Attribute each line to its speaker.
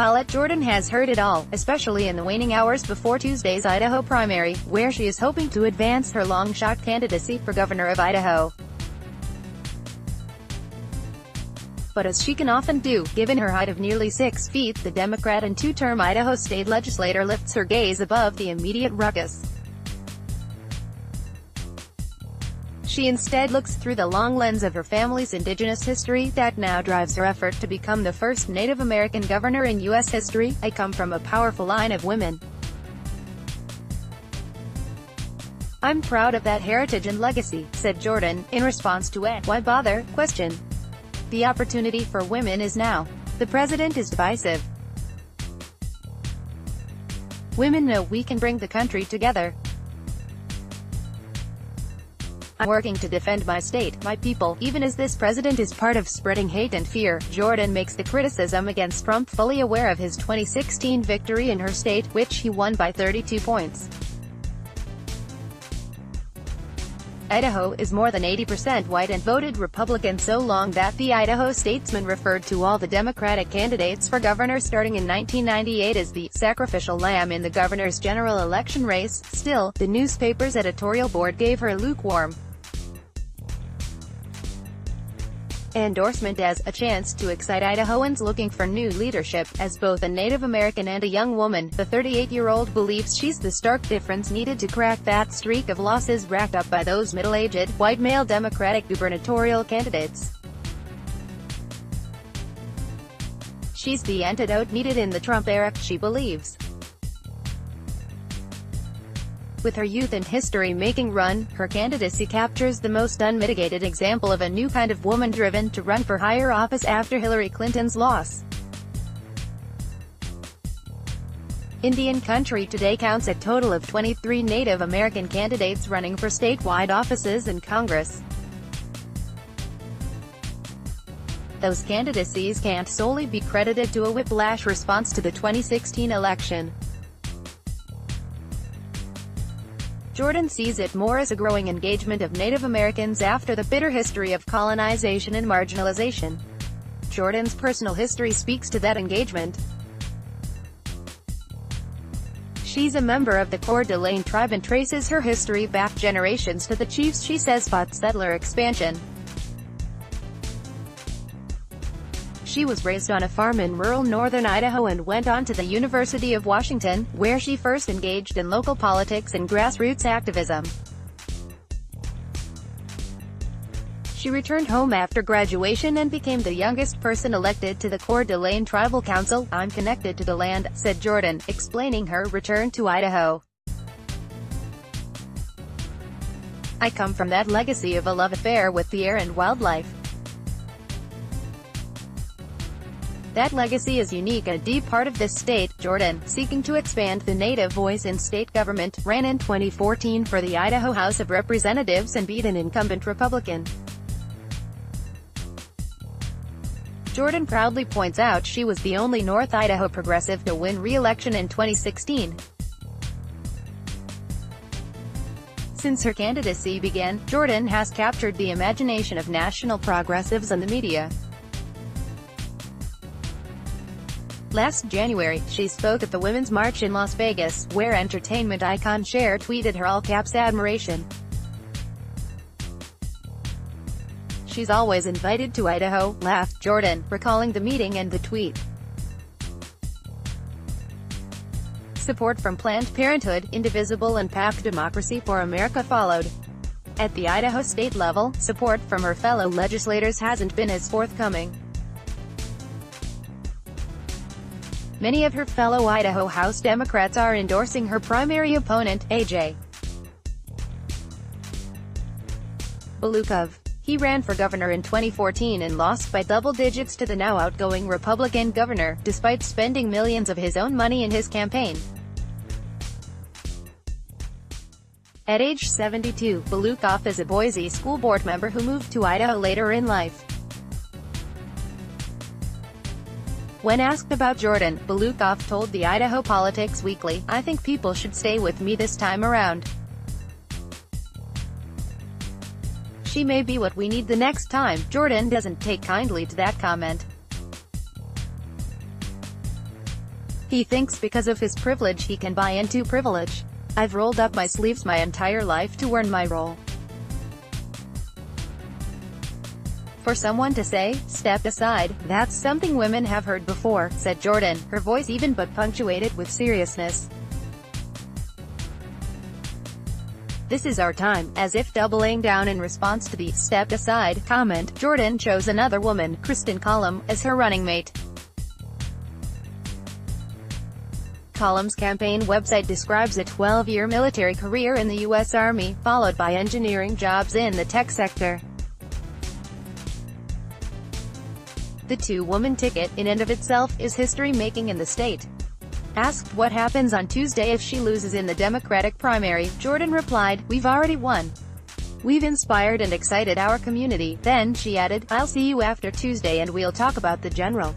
Speaker 1: Paulette Jordan has heard it all, especially in the waning hours before Tuesday's Idaho primary, where she is hoping to advance her long-shot candidacy for governor of Idaho. But as she can often do, given her height of nearly 6 feet, the Democrat and two-term Idaho state legislator lifts her gaze above the immediate ruckus. She instead looks through the long lens of her family's indigenous history that now drives her effort to become the first Native American governor in U.S. history. "I come from a powerful line of women. I'm proud of that heritage and legacy," said Jordan, in response to a "why bother?" question. "The opportunity for women is now. The president is divisive. Women know we can bring the country together. I'm working to defend my state, my people, even as this president is part of spreading hate and fear." Jordan makes the criticism against Trump fully aware of his 2016 victory in her state, which he won by 32 points. Idaho is more than 80% white and voted Republican so long that the Idaho statesman referred to all the Democratic candidates for governor starting in 1998 as the sacrificial lamb in the governor's general election race. Still, the newspaper's editorial board gave her lukewarm endorsement as a chance to excite Idahoans looking for new leadership. As both a Native American and a young woman, the 38-year-old believes she's the stark difference needed to crack that streak of losses racked up by those middle-aged, white male Democratic gubernatorial candidates. She's the antidote needed in the Trump era, she believes. With her youth and history-making run, her candidacy captures the most unmitigated example of a new kind of woman driven to run for higher office after Hillary Clinton's loss. Indian country today counts a total of 23 Native American candidates running for statewide offices and Congress. Those candidacies can't solely be credited to a whiplash response to the 2016 election. Jordan sees it more as a growing engagement of Native Americans after the bitter history of colonization and marginalization. Jordan's personal history speaks to that engagement. She's a member of the Coeur d'Alene tribe and traces her history back generations to the chiefs she says fought settler expansion. She was raised on a farm in rural northern Idaho and went on to the University of Washington, where she first engaged in local politics and grassroots activism. She returned home after graduation and became the youngest person elected to the Coeur d'Alene Tribal Council. "I'm connected to the land," said Jordan, explaining her return to Idaho. "I come from that legacy of a love affair with the air and wildlife. That legacy is unique and a deep part of this state." Jordan, seeking to expand the Native voice in state government, ran in 2014 for the Idaho House of Representatives and beat an incumbent Republican. Jordan proudly points out she was the only North Idaho progressive to win re-election in 2016. Since her candidacy began, Jordan has captured the imagination of national progressives and the media. Last January, she spoke at the Women's March in Las Vegas, where entertainment icon Cher tweeted her all-caps admiration. "She's always invited to Idaho," laughed Jordan, recalling the meeting and the tweet. Support from Planned Parenthood, Indivisible and PAC Democracy for America followed. At the Idaho state level, support from her fellow legislators hasn't been as forthcoming. Many of her fellow Idaho House Democrats are endorsing her primary opponent, A.J. Balukov. He ran for governor in 2014 and lost by double digits to the now outgoing Republican governor, despite spending millions of his own money in his campaign. At age 72, Balukov is a Boise school board member who moved to Idaho later in life. When asked about Jordan, Balukov told the Idaho Politics Weekly, "I think people should stay with me this time around. She may be what we need the next time." Jordan doesn't take kindly to that comment. He thinks because of his privilege he can buy into privilege. I've rolled up my sleeves my entire life to earn my role. For someone to say, "Step aside," that's something women have heard before, said Jordan, her voice even but punctuated with seriousness. "This is our time," as if doubling down in response to the "step aside" comment. Jordan chose another woman, Kristen Cullum, as her running mate. Cullum's campaign website describes a 12-year military career in the U.S. Army, followed by engineering jobs in the tech sector. The two-woman ticket, in and of itself, is history-making in the state. Asked what happens on Tuesday if she loses in the Democratic primary, Jordan replied, "We've already won. We've inspired and excited our community." Then she added, "I'll see you after Tuesday and we'll talk about the general."